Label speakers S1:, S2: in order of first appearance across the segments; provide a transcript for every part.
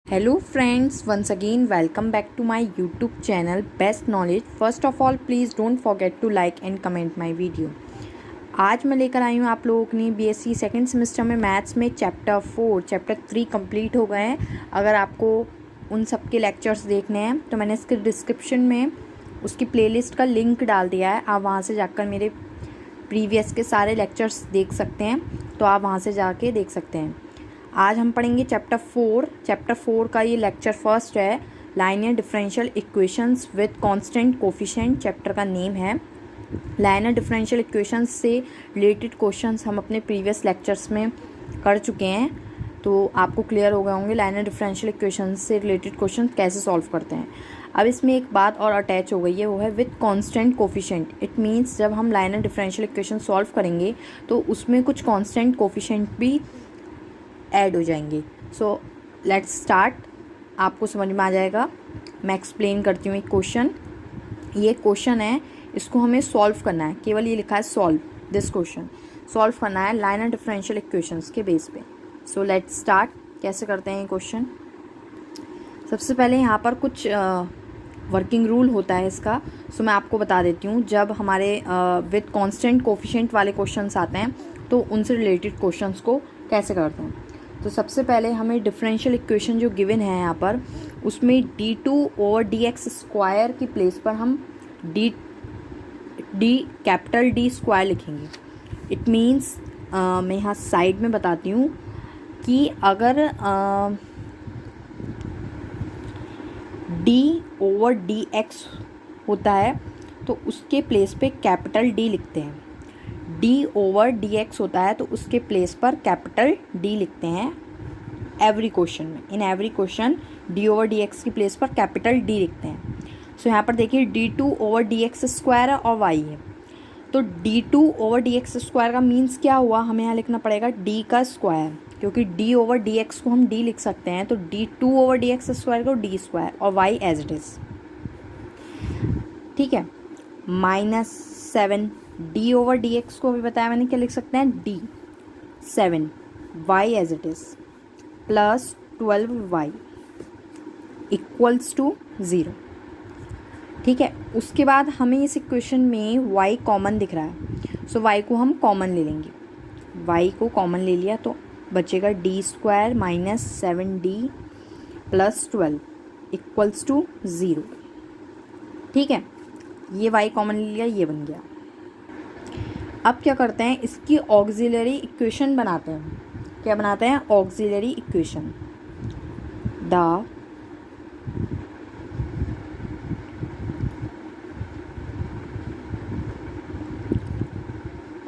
S1: Hello friends, once again welcome back to my YouTube channel Best Knowledge. First of all, please don't forget to like and comment my video. आज मैं लेकर आई हूँ आप लोगों के लिए बीएससी सेकेंड सेमेस्टर में मैथ्स में चैप्टर 4, चैप्टर 3 कंप्लीट हो गए हैं। अगर आपको उन सब के लेक्चर्स देखने हैं तो मैंने इसके डिस्क्रिप्शन में उसकी प्लेलिस्ट का लिंक डाल दिया है। आप वहाँ से जाकर मेरे प्रीवियस के सारे लेक्चर्स देख सकते हैं, तो आप वहाँ से जाके देख सकते हैं। आज हम पढ़ेंगे चैप्टर 4 का ये लेक्चर फर्स्ट है, linear differential equations with constant coefficient. Chapter का नेम है। लाइनियर डिफरेंशियल इक्वेशंस से रिलेटेड क्वेश्चंस हम अपने प्रीवियस लेक्चर्स में कर चुके हैं, तो आपको क्लियर हो गए होंगे लाइनियर डिफरेंशियल इक्वेशंस से रिलेटेड क्वेश्चन कैसे सॉल्व करते हैं। अब इसमें एक बात और अटैच हो गई है, वो है with constant coefficient. It means जब हम लाइनियर डिफरेंशियल इक्वेशन सॉल्व करेंगे तो उसमें कुछ कांस्टेंट कोफिशिएंट भी ऐड हो जाएंगे। So let's start. आपको समझ में आ जाएगा। मैं एक्सप्लेन करती हूँ एक क्वेश्चन। ये क्वेश्चन है, इसको हमें सॉल्व करना है। केवल ये लिखा है सॉल्व दिस क्वेश्चन, सॉल्व करना है लाइनियर डिफरेंशियल इक्वेशंस के बेस पे। So let's start. कैसे करते हैं ये क्वेश्चन। सबसे पहले यहाँ पर कुछ वर्किंग रूल होता है इसका, सो मैं आपको बता देती हूँ। जब हमारे विद कांस्टेंट कोफिशिएंट वाले क्वेश्चंस आते हैं तो उनसे रिलेटेड क्वेश्चंस को कैसे करते हैं। तो सबसे पहले हमें डिफरेंशियल इक्वेशन जो गिवन है यहाँ पर, उसमें d2/dx² की प्लेस पर हम कैपिटल D स्क्वायर लिखेंगे। इट मीन्स मैं यहाँ साइड में बताती हूँ कि अगर d/dx होता है तो उसके प्लेस पे कैपिटल D लिखते हैं। d/dx होता है तो उसके प्लेस पर कैपिटल D लिखते हैं एवरी क्वेश्चन में। इन एवरी क्वेश्चन d/dx की प्लेस पर कैपिटल D लिखते हैं। सो यहाँ पर देखिए d2/dx² है और y है, तो d2/dx² का मीन्स क्या हुआ, हमें यहाँ लिखना पड़ेगा d का स्क्वायर, क्योंकि d/dx को हम d लिख सकते हैं, तो d2/dx² को d² और y एज इट इज़। ठीक है। -7 d/dx को भी बताया मैंने, क्या लिख सकते हैं d7 y as it is plus 12y equals to 0। ठीक है। उसके बाद हमें इस इक्वेशन में y कॉमन दिख रहा है, सो y को हम कॉमन ले लेंगे। y को कॉमन ले लिया तो बचेगा d² - 7d plus 12 equals to 0। ठीक है, ये y कॉमन ले लिया, ये बन गया। अब क्या करते हैं, इसकी ऑक्सिलरी इक्वेशन बनाते हैं। क्या बनाते हैं, auxiliary equation. The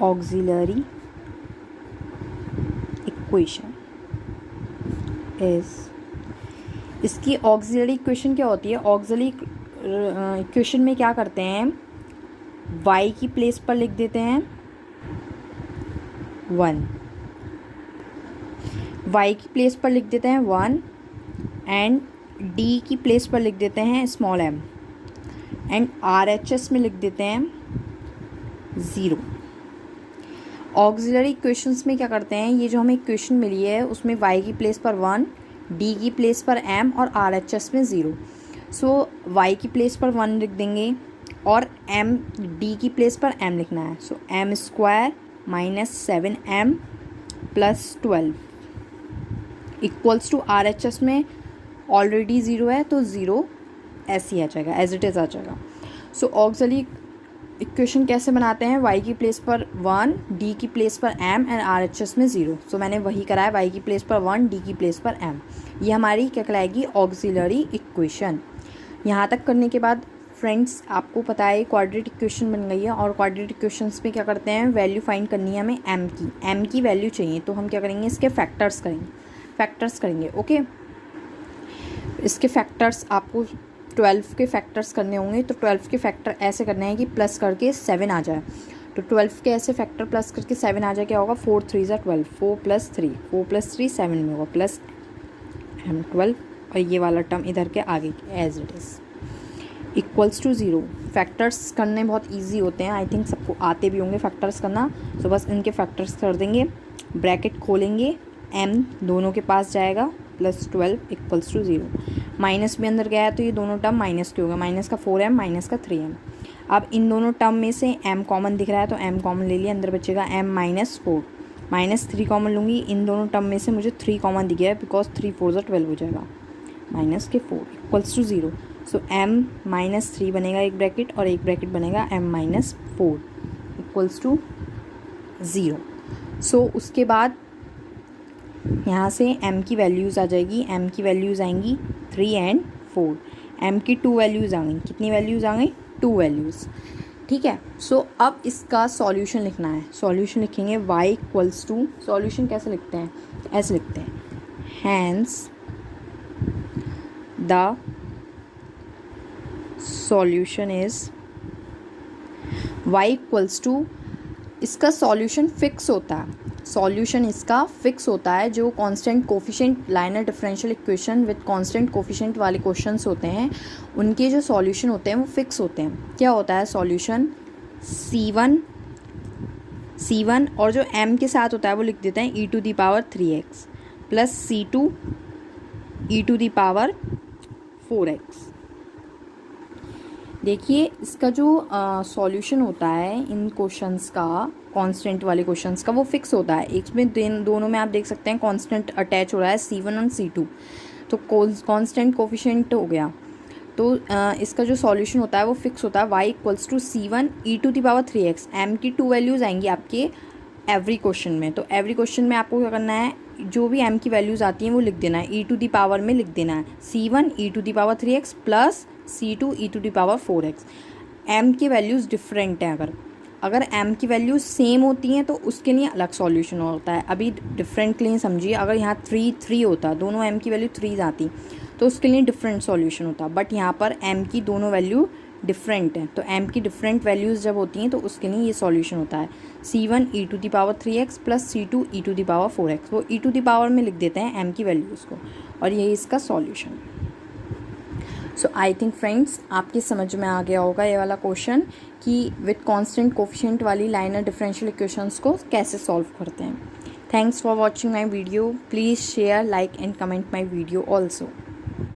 S1: auxiliary equation is, इसकी ऑक्सिलरी इक्वेशन क्या होती है। ऑक्सिलरी इक्वेशन में क्या करते हैं, y की प्लेस पर लिख देते हैं 1, y की प्लेस पर लिख देते हैं 1 एंड d की प्लेस पर लिख देते हैं स्मॉल m एंड RHS में लिख देते हैं 0। ऑक्सिलरी इक्वेशंस में क्या करते हैं, ये जो हमें इक्वेशन मिली है उसमें y की प्लेस पर 1, d की प्लेस पर m और RHS में 0। सो y की प्लेस पर 1 लिख देंगे और d की प्लेस पर m लिखना है। So m² - 7m plus 12 equals to RHS में ऑलरेडी 0 है तो 0 ऐसे ही आ जाएगा, एज इट इज़ आ जाएगा। सो ऑक्सिलरी इक्वेशन कैसे बनाते हैं, y की प्लेस पर 1, d की प्लेस पर m एंड RHS में 0। सो मैंने वही करा है, y की प्लेस पर 1, d की प्लेस पर m। ये हमारी क्या कहलाएगी, ऑक्सिलरी इक्वेशन। यहाँ तक करने के बाद फ्रेंड्स आपको पता है क्वाड्रेटिक इक्वेशन बन गई है, और क्वाड्रेटिक इक्वेशंस में क्या करते हैं, वैल्यू फाइंड करनी है हमें m की वैल्यू चाहिए, तो हम क्या करेंगे, इसके फैक्टर्स करेंगे। ओके, इसके फैक्टर्स आपको 12 के फैक्टर्स करने होंगे, तो 12 के फैक्टर ऐसे करने हैं कि प्लस करके 7 आ जाए। तो 12 के ऐसे फैक्टर प्लस करके 7 आ जाए, क्या होगा, 4 3 = 12, 4 + 3 7 में होगा, प्लस m12 और ये वाला टर्म इधर के आगे as it is equals to 0। Factors करने बहुत इजी होते हैं, आई थिंक सबको आते भी होंगे फैक्टर्स करना। तो बस इनके फैक्टर्स कर देंगे, ब्रैकेट खोलेंगे, m दोनों के पास जाएगा प्लस 12 इक्वल्स टू 0। माइनस भी अंदर गया है तो ये दोनों टर्म माइनस के होगा, माइनस का 4m माइनस का 3m। अब इन दोनों टर्म में से m कॉमन दिख रहा है तो m कॉमन ले लिया, अंदर बचेगा m माइनस 4, माइनस 3 कॉमन लूँगी। इन दोनों टर्म में से मुझे 3 कॉमन दिख गया है बिकॉज 3 4 ज़ा 12 हो जाएगा, माइनस के 4 equals to 0। So m minus 3 बनेगा एक ब्रैकेट और एक ब्रैकेट बनेगा m minus 4 equals to 0। So उसके बाद यहाँ से m की वैल्यूज़ आ जाएगी, m की वैल्यूज़ आएंगी 3 एंड 4, m की 2 वैल्यूज़ आ गई। कितनी वैल्यूज़ आ गई? 2 वैल्यूज़। ठीक है। सो अब इसका सॉल्यूशन लिखना है। सॉल्यूशन लिखेंगे y इक्वल्स टू, सॉल्यूशन कैसे लिखते हैं? ऐसे लिखते हैं, hence the solution is y equals to, इसका सॉल्यूशन फिक्स होता है, सॉल्यूशन इसका फिक्स होता है। जो constant coefficient linear differential equation with constant coefficient वाले क्वेश्चंस होते हैं उनके जो सॉल्यूशन होते हैं वो फिक्स होते हैं। क्या होता है सॉल्यूशन? C1 और जो m के साथ होता है वो लिख देते हैं e to the power 3x plus C2 e to the power 4x। देखिए इसका जो सॉल्यूशन होता है इन क्वेश्चंस का, कांस्टेंट वाले क्वेश्चंस का, वो फिक्स होता है। एक में दोनों में आप देख सकते हैं कांस्टेंट अटैच हो रहा है C1 और C2, तो कांस्टेंट कोफिशिएंट हो गया। तो इसका जो सॉल्यूशन होता है वो फिक्स होता है, y equals to C1 e to the power 3x। m की 2 वैल्यूज़ आएंगी आपके एवरी क्वेश्चन में, तो एवरी क्वेश्चन में आपको क्या करना है, जो भी m की वैल्यूज़ आती हैं वो लिख देना है, e टू दी पावर में लिख देना है C1 e to the power 3x plus C2 e to the power 4x। m की वैल्यूज़ डिफरेंट हैं, अगर m की वैल्यूज़ सेम होती हैं तो उसके लिए अलग सॉल्यूशन होता है। अभी डिफरेंट के लिए समझिए, अगर यहाँ 3 होता, दोनों m की वैल्यू 3 आती तो उसके लिए डिफरेंट सॉल्यूशन होता, बट यहाँ पर m की दोनों वैल्यू डिफरेंट है, तो m की डिफरेंट वैल्यूज़ जब होती हैं तो उसके लिए ये सॉल्यूशन होता है C1 e to the power 3x plus C2 e to the power 4x। वो e टू दी पावर में लिख देते हैं m की वैल्यूज़ को, और यही इसका solution. So I think friends आपके समझ में आ गया होगा ये वाला क्वेश्चन कि विद कांस्टेंट कोफिशिएंट वाली लाइनर डिफरेंशियल इक्वेशंस को कैसे सॉल्व करते हैं। Thanks for watching my video. Please share, like and comment my video also.